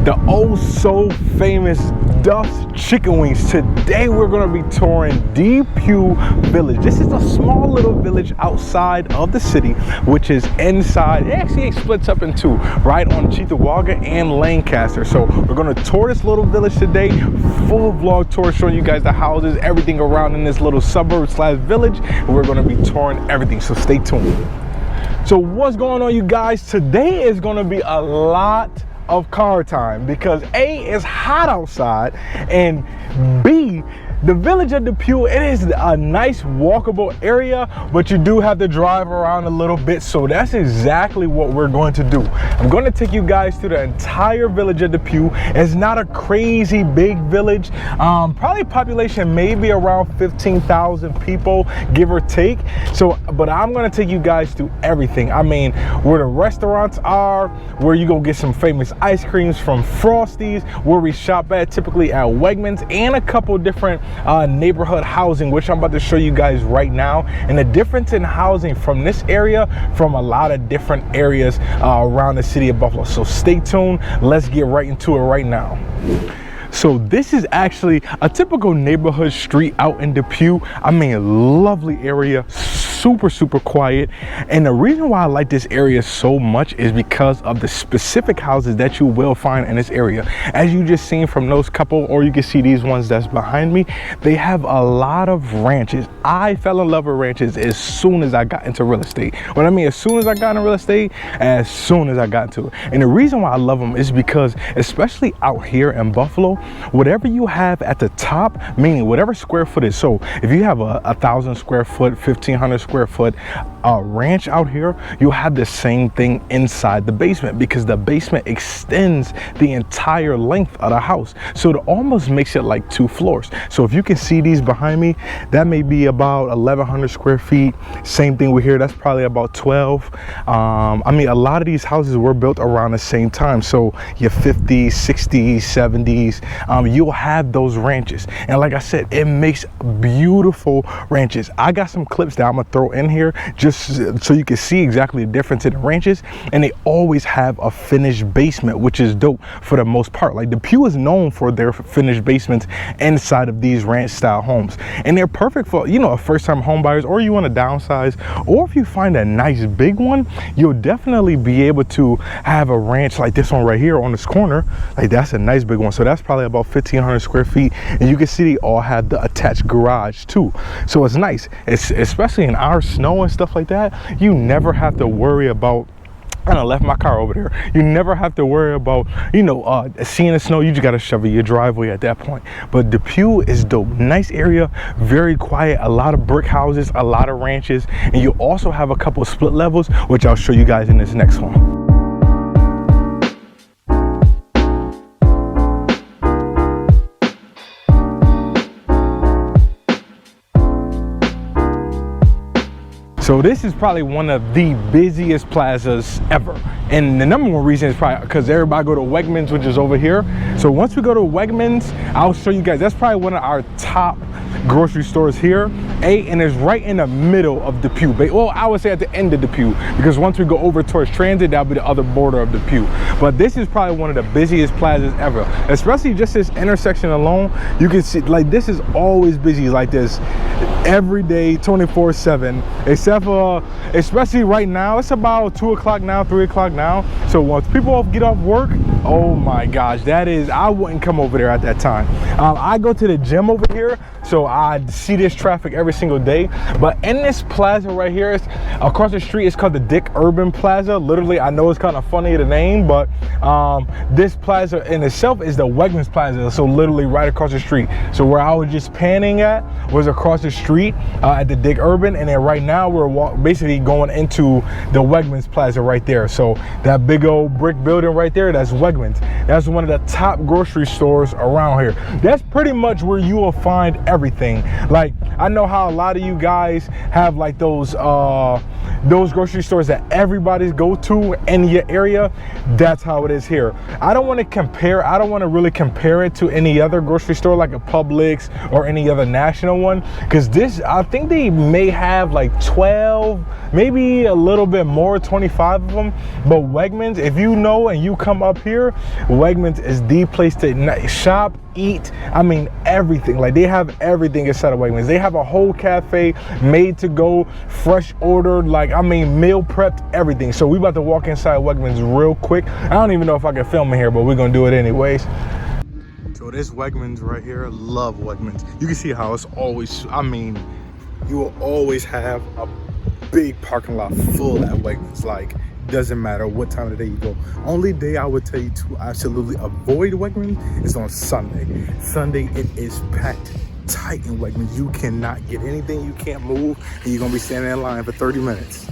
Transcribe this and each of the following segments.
the oh so famous Duff's Chicken Wings. Today we're going to be touring Depew Village. This is a small little village outside of the city, which is inside. It actually splits up in two, right on Cheektowaga and Lancaster. So we're going to tour this little village today. Full vlog tour showing you guys the houses, everything around in this little suburb slash village. And we're going to be touring everything, so stay tuned. So what's going on, you guys? Today is going to be a lot of car time because A, it's hot outside, and B, the village of Depew, it is a nice walkable area, but you do have to drive around a little bit. So that's exactly what we're going to do. I'm going to take you guys through the entire village of Depew. It's not a crazy big village. Probably population maybe around 15,000 people, give or take. So, but I'm going to take you guys through everything. I mean, where the restaurants are, where you go get some famous ice creams from Frosties, where we shop at typically at Wegmans, and a couple different neighborhood housing, which I'm about to show you guys right now, and the difference in housing from this area from a lot of different areas around the city of Buffalo. So stay tuned, let's get right into it right now. So this is actually a typical neighborhood street out in Depew. I mean, lovely area, super quiet. And the reason why I like this area so much is because of the specific houses that you will find in this area. As you just seen from those couple, or you can see these ones that's behind me, they have a lot of ranches. I fell in love with ranches as soon as I got into real estate. When I mean as soon as I got into real estate, as soon as I got into it. And the reason why I love them is because, especially out here in Buffalo, whatever you have at the top, meaning whatever square footage, so if you have a 1,000 square foot, 1,500 square foot ranch out here, you'll have the same thing inside the basement, because the basement extends the entire length of the house. So it almost makes it like 2 floors. So if you can see these behind me, that may be about 1,100 square feet. Same thing with here, that's probably about 12. I mean, a lot of these houses were built around the same time. So your 50s, 60s, 70s, you'll have those ranches. And like I said, it makes beautiful ranches. I got some clips that I'm gonna throw in here just so you can see exactly the difference in the ranches, and they always have a finished basement, which is dope for the most part. Like Depew is known for their finished basements inside of these ranch style homes, and they're perfect for, you know, a first-time home buyers, or you want to downsize, or if you find a nice big one, you'll definitely be able to have a ranch like this one right here on this corner. Like that's a nice big one. So that's probably about 1,500 square feet, and you can see they all have the attached garage too. So it's nice. It's especially in our snow and stuff like that, you never have to worry about, I left my car over there. You never have to worry about, you know, seeing the snow. You just got to shovel your driveway at that point. But Depew is dope. Nice area, very quiet, a lot of brick houses, a lot of ranches, and you also have a couple of split levels, which I'll show you guys in this next one. So this is probably one of the busiest plazas ever. And the number one reason is probably because everybody go to Wegmans, which is over here. So once we go to Wegmans, I'll show you guys, that's probably one of our top grocery stores here. And it's right in the middle of Depew. Well, I would say at the end of Depew, because once we go over towards Transit, that'll be the other border of Depew. But this is probably one of the busiest plazas ever, especially just this intersection alone. You can see, like, this is always busy like this every day, 24/7, except for, especially right now, it's about 2 o'clock now, 3 o'clock now. So once people get off work, oh my gosh, that is, I wouldn't come over there at that time. I go to the gym over here, so I see this traffic every single day. But in this plaza right here, it's across the street, it's called the Dick Urban Plaza. Literally, I know it's kind of funny, the name, but this plaza in itself is the Wegmans Plaza. So literally right across the street. So where I was just panning at was across the street at the Dick Urban, and then right now we're basically going into the Wegmans Plaza right there. So that big old brick building right there, that's Wegmans. That's one of the top grocery stores around here. That's pretty much where you will find everything. Like, I know how a lot of you guys have like those those grocery stores that everybody's go to in your area, that's how it is here. I don't want to really compare it to any other grocery store like a Publix or any other national one, because this, I think they may have like 12, maybe a little bit more, 25 of them. But Wegmans, if you know and you come up here, Wegmans is the place to shop, eat, I mean everything. Like, they have everything inside of Wegmans. They have a whole cafe made to go, fresh ordered, like, I mean meal prepped, everything. So we about to walk inside Wegmans real quick. I don't even know if I can film in here, but we're gonna do it anyways. So this Wegmans right here, love Wegmans. You can see how it's always, I mean, you will always have a big parking lot full at Wegmans. Like, doesn't matter what time of the day you go. Only day I would tell you to absolutely avoid Wegmans is on Sunday. Sunday, it is packed tight in Wegmans. You cannot get anything, you can't move, and you're gonna be standing in line for 30 minutes.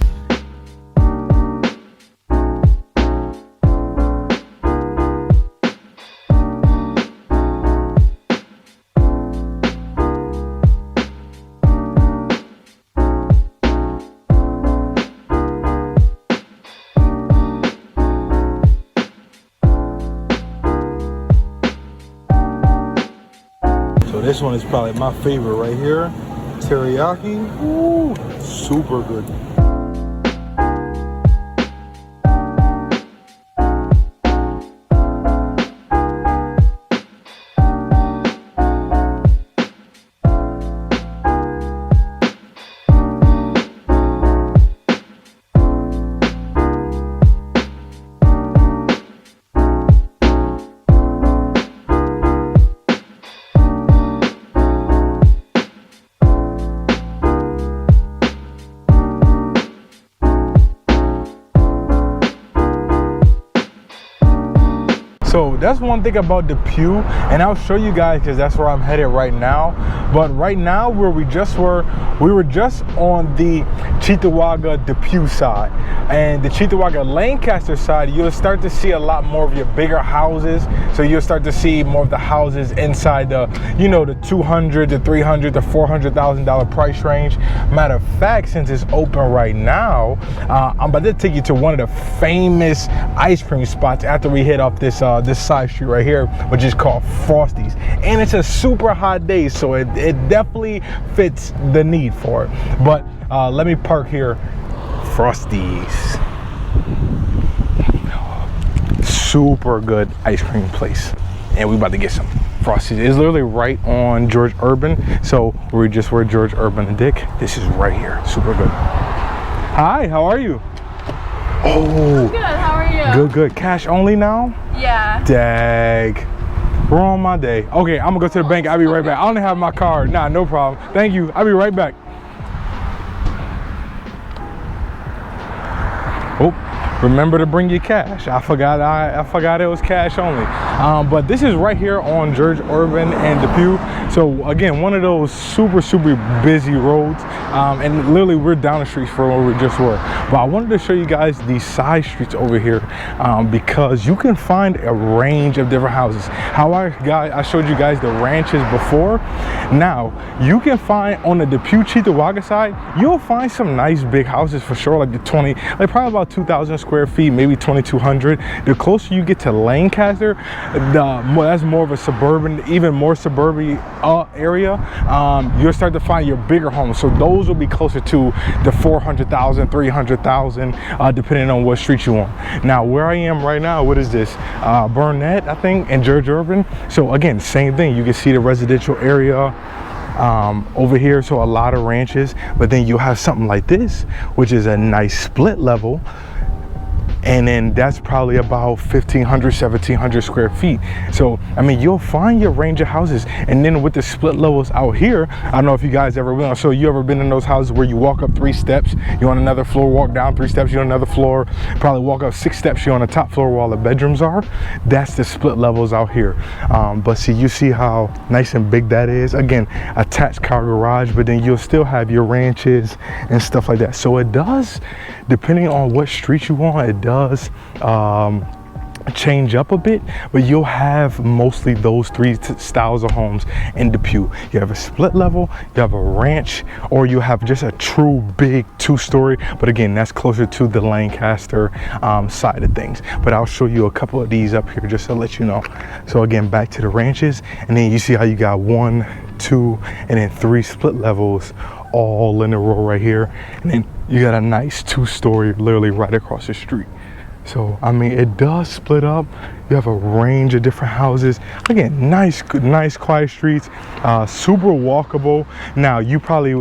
This one is probably my favorite right here. Teriyaki, ooh, super good. So that's one thing about Depew, and I'll show you guys because that's where I'm headed right now. But right now, where we were just on the Cheektowaga Depew side, and the Cheektowaga Lancaster side, you'll start to see a lot more of your bigger houses. So you'll start to see more of the houses inside the, you know, the $200,000 to $300,000 to $400,000 price range. Matter of fact, since it's open right now, I'm about to take you to one of the famous ice cream spots after we hit off this this side street right here, which is called Frosties. And it's a super hot day, so it definitely fits the need for it. But let me park here. Frosties, super good ice cream place, and we about to get some Frosties. It's literally right on George Urban, so we just where George Urban and Dick. This is right here, super good. Hi, how are you? Oh, good. How are you? Good. Cash only now? Yeah. Dag. Wrong my day. Okay, I'm gonna go to the bank. I'll be right back. I only have my card. Nah, no problem. Thank you. I'll be right back. Oh, remember to bring your cash. I forgot it was cash only. But this is right here on George Urban and Depew. So again, one of those super busy roads, and literally we're down the street from where we just were. But I wanted to show you guys these side streets over here, because you can find a range of different houses. How I showed you guys the ranches before. Now you can find on the Depew Cheektowaga side, you'll find some nice big houses for sure, like like probably about 2,000 square feet, maybe 2,200. The closer you get to Lancaster, that's more of a suburban, even more suburban area. You'll start to find your bigger homes, so those will be closer to the 400,000, 300,000, depending on what street you on. Now where I am right now, what is this, Burnett, I think, and George Urban. So again, same thing, you can see the residential area over here, so a lot of ranches. But then you'll have something like this, which is a nice split level, and then that's probably about 1,500, 1,700 square feet. So I mean, you'll find your range of houses. And then with the split levels out here, I don't know if you guys ever been, so you ever been in those houses where you walk up 3 steps, you're on another floor, walk down 3 steps, you're on another floor, probably walk up 6 steps, you're on the top floor where all the bedrooms are. That's the split levels out here. But see, you see how nice and big that is. Again, attached car garage, but then you'll still have your ranches and stuff like that. So it does, depending on what street you want, it does change up a bit, but you'll have mostly those three styles of homes in Depew. You have a split level, you have a ranch, or you have just a true big 2-story, but again, that's closer to the Lancaster side of things. But I'll show you a couple of these up here just to let you know. So again, back to the ranches, and then you see how you got 1, 2, and then 3 split levels all in a row right here, and then you got a nice 2-story literally right across the street. So I mean, it does split up. You have a range of different houses. Again, nice quiet streets, super walkable. Now you probably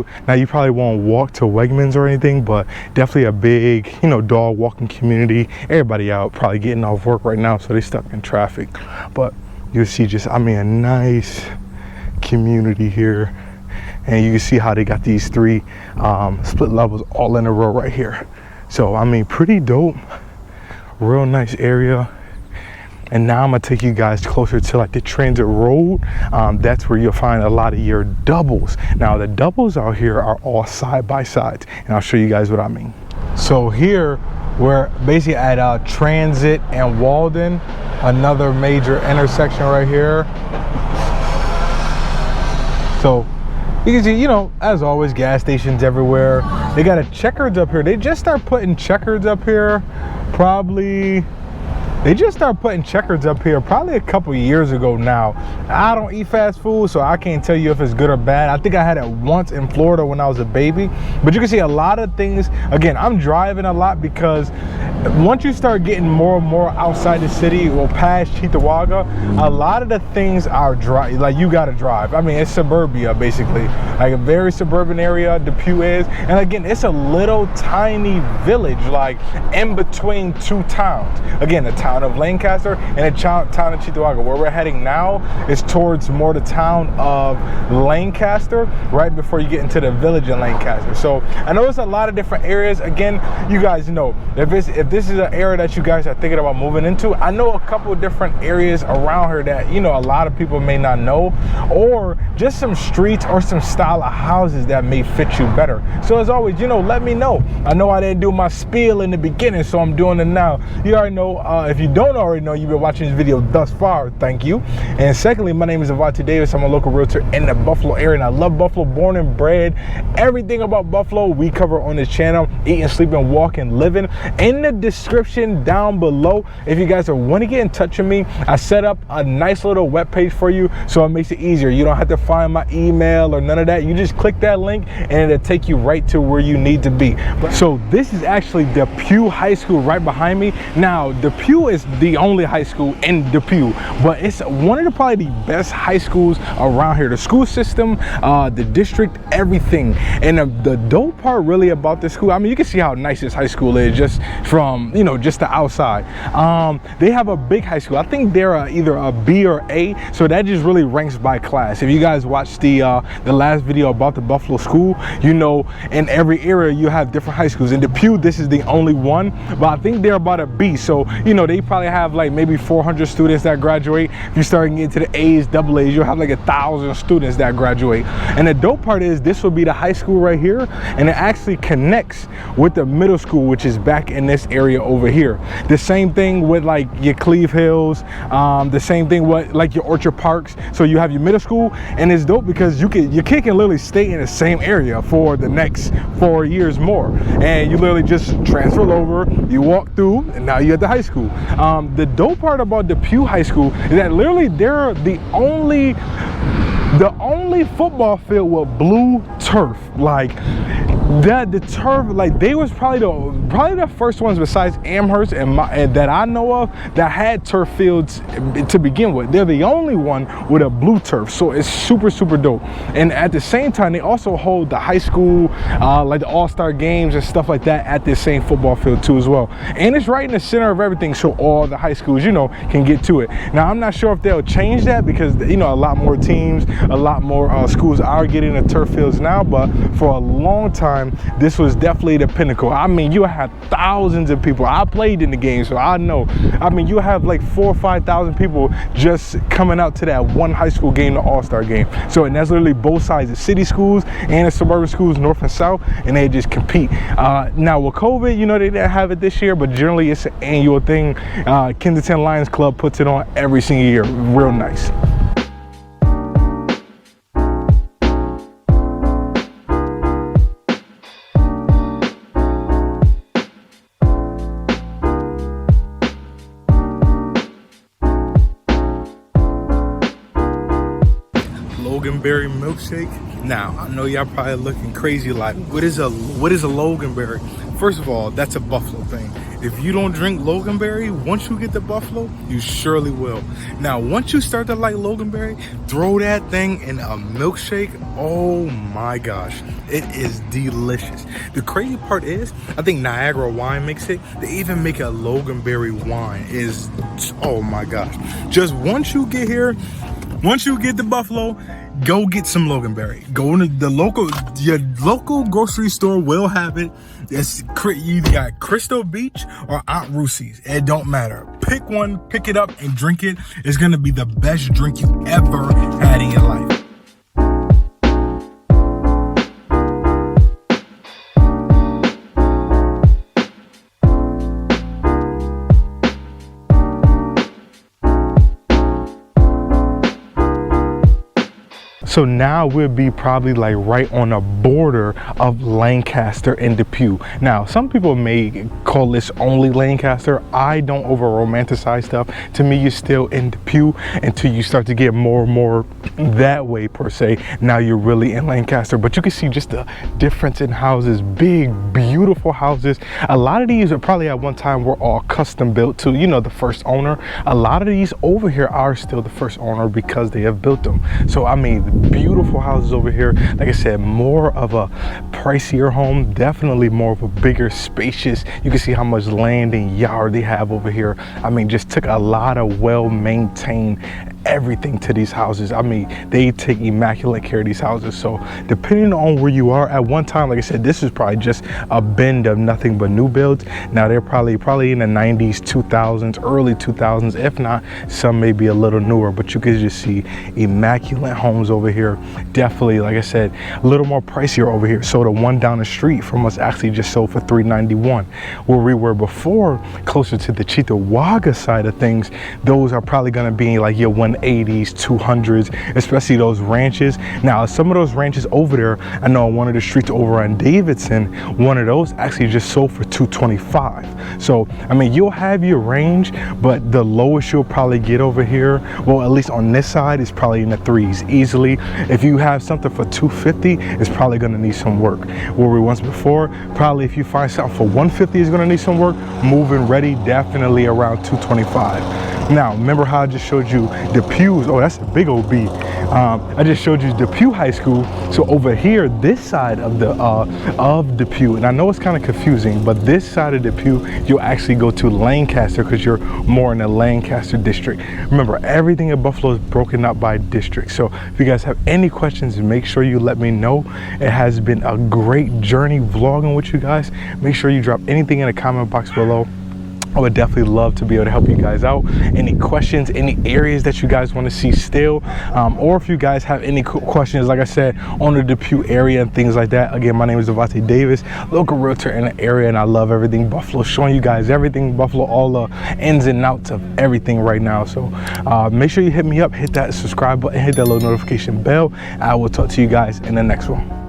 won't walk to Wegmans or anything, but definitely a big, you know, dog walking community. Everybody out probably getting off work right now, so they stuck in traffic. But you see, just I mean, a nice community here, and you can see how they got these 3 split levels all in a row right here. So I mean, pretty dope. Real nice area. And now I'm gonna take you guys closer to like the transit road. That's where you'll find a lot of your doubles. Now the doubles out here are all side by sides, and I'll show you guys what I mean. So here we're basically at Transit and Walden, another major intersection right here. So you can see, you know, as always, gas stations everywhere. They got a Checkers up here. They just start putting Checkers up here probably a couple years ago now. I don't eat fast food, so I can't tell you if it's good or bad. I think I had it once in Florida when I was a baby, but you can see a lot of things. Again, I'm driving a lot because once you start getting more and more outside the city or past Cheektowaga, a lot of the things are like you gotta drive. I mean, it's suburbia basically, like a very suburban area Depew is. And again, it's a little tiny village, like in between 2 towns. Again, the town of Lancaster and the town of Cheektowaga. Where we're heading now is towards more the town of Lancaster, right before you get into the village in Lancaster. So I know there's a lot of different areas. Again, you guys know, if this is an area that you guys are thinking about moving into, I know a couple of different areas around here that, you know, a lot of people may not know, or just some streets or some style of houses that may fit you better. So as always, you know, let me know. I know I didn't do my spiel in the beginning, so I'm doing it now. You already know, if you don't already know, you've been watching this video thus far, thank you. And secondly, my name is Devonte Davis. I'm a local realtor in the Buffalo area, and I love Buffalo, born and bred. Everything about Buffalo we cover on this channel: eating, sleeping, walking, living. In the description down below, if you guys want to get in touch with me, I set up a nice little web page for you, so it makes it easier. You don't have to find my email or none of that. You just click that link and it'll take you right to where you need to be. So this is actually Depew High School right behind me. Now Depew is the only high school in Depew, but it's one of the probably the best high schools around here. The school system, the district, everything. And the dope part really about this school, I mean, you can see how nice this high school is just from, you know, just the outside. They have a big high school. I think they're either a B or A, so that just really ranks by class. If you guys watched the last video about the Buffalo school, you know, in every area you have different high schools. In Depew, this is the only one, but I think they're about a B. So, you know, they probably have like maybe 400 students that graduate. If you start getting into the A's, double A's, you'll have like 1,000 students that graduate. And the dope part is this will be the high school right here, and it actually connects with the middle school, which is back in this area over here. The same thing with like your Cleve Hills, the same thing with like your Orchard Parks. So you have your middle school, and it's dope because your kid can literally stay in the same area for the next 4 years more, and you literally just transfer over, you walk through, and now you're at the high school. The dope part about Depew High School is that literally they're the only football field with blue turf. Like the turf, like they was probably the first ones besides Amherst and that I know of that had turf fields to begin with. They're the only one with a blue turf, so it's super dope. And at the same time, they also hold the high school like the all-star games and stuff like that at this same football field too as well. And it's right in the center of everything, so all the high schools, you know, can get to it. Now I'm not sure if they'll change that because, you know, a lot more teams, a lot more schools are getting the turf fields now, but for a long time time, this was definitely the pinnacle. I mean, you had thousands of people. I played in the game, so I know. I mean, you have like 4,000 or 5,000 people just coming out to that one high school game, the All-Star game. So, and that's literally both sides, the city schools and the suburban schools, north and south, and they just compete. Now with COVID, you know, they didn't have it this year, but generally it's an annual thing. Kensington Lions Club puts it on every single year. Real nice. Loganberry milkshake. Now, I know y'all probably looking crazy like, what is a Loganberry? First of all, that's a Buffalo thing. If you don't drink Loganberry, once you get to Buffalo, you surely will. Now, once you start to like Loganberry, throw that thing in a milkshake. Oh my gosh, it is delicious. The crazy part is, I think Niagara Wine makes it. They even make a Loganberry wine. Oh my gosh. Just once you get here, once you get to Buffalo, go get some Loganberry. Go to your local grocery store will have it. You got Crystal Beach or Aunt Rusie's. It don't matter. Pick one, pick it up and drink it. It's gonna be the best drink you ever had in your life. So now we'll be probably like right on the border of Lancaster and Depew. Now, some people may call this only Lancaster. I don't over romanticize stuff. To me, you're still in Depew until you start to get more and more that way per se. Now you're really in Lancaster, but you can see just the difference in houses. Big, beautiful houses. A lot of these are probably at one time were all custom built to, you know, the first owner. A lot of these over here are still the first owner because they have built them. So I mean, beautiful houses over here. Like I said, more of a pricier home, definitely more of a bigger, spacious. You can see how much land and yard they have over here. I mean, just took a lot of well-maintained everything to these houses. I mean, they take immaculate care of these houses. So depending on where you are at one time, like I said, this is probably just a bend of nothing but new builds. Now they're probably in the 90s, 2000s, early 2000s. If not, some may be a little newer, but you can just see immaculate homes over here. Definitely, like I said, a little more pricier over here. So the one down the street from us actually just sold for $391. Where we were before, closer to the Cheektowaga side of things, those are probably gonna be like your 180s, 200s, especially those ranches. Now, some of those ranches over there, I know on one of the streets over on Davidson, one of those actually just sold for $225. So, I mean, you'll have your range, but the lowest you'll probably get over here, well, at least on this side, is probably in the threes easily. If you have something for $250, it's probably gonna need some work. Where we once before, probably if you find something for $150, is gonna need some work. Move-in ready, definitely around $225. Now, remember how I just showed you Depew's? Oh, that's a big old B. I just showed you Depew High School. So over here, this side of Depew, and I know it's kind of confusing, but this side of Depew, you'll actually go to Lancaster because you're more in the Lancaster district. Remember, everything in Buffalo is broken up by district. So if you guys have any questions, make sure you let me know. It has been a great journey vlogging with you guys. Make sure you drop anything in the comment box below. I would definitely love to be able to help you guys out. Any questions, any areas that you guys want to see still, or if you guys have any questions, like I said, on the Depew area and things like that. Again, my name is Devonte Davis, local realtor in the area, and I love everything Buffalo, showing you guys everything Buffalo, all the ins and outs of everything right now. So make sure you hit me up, hit that subscribe button, hit that little notification bell. I will talk to you guys in the next one.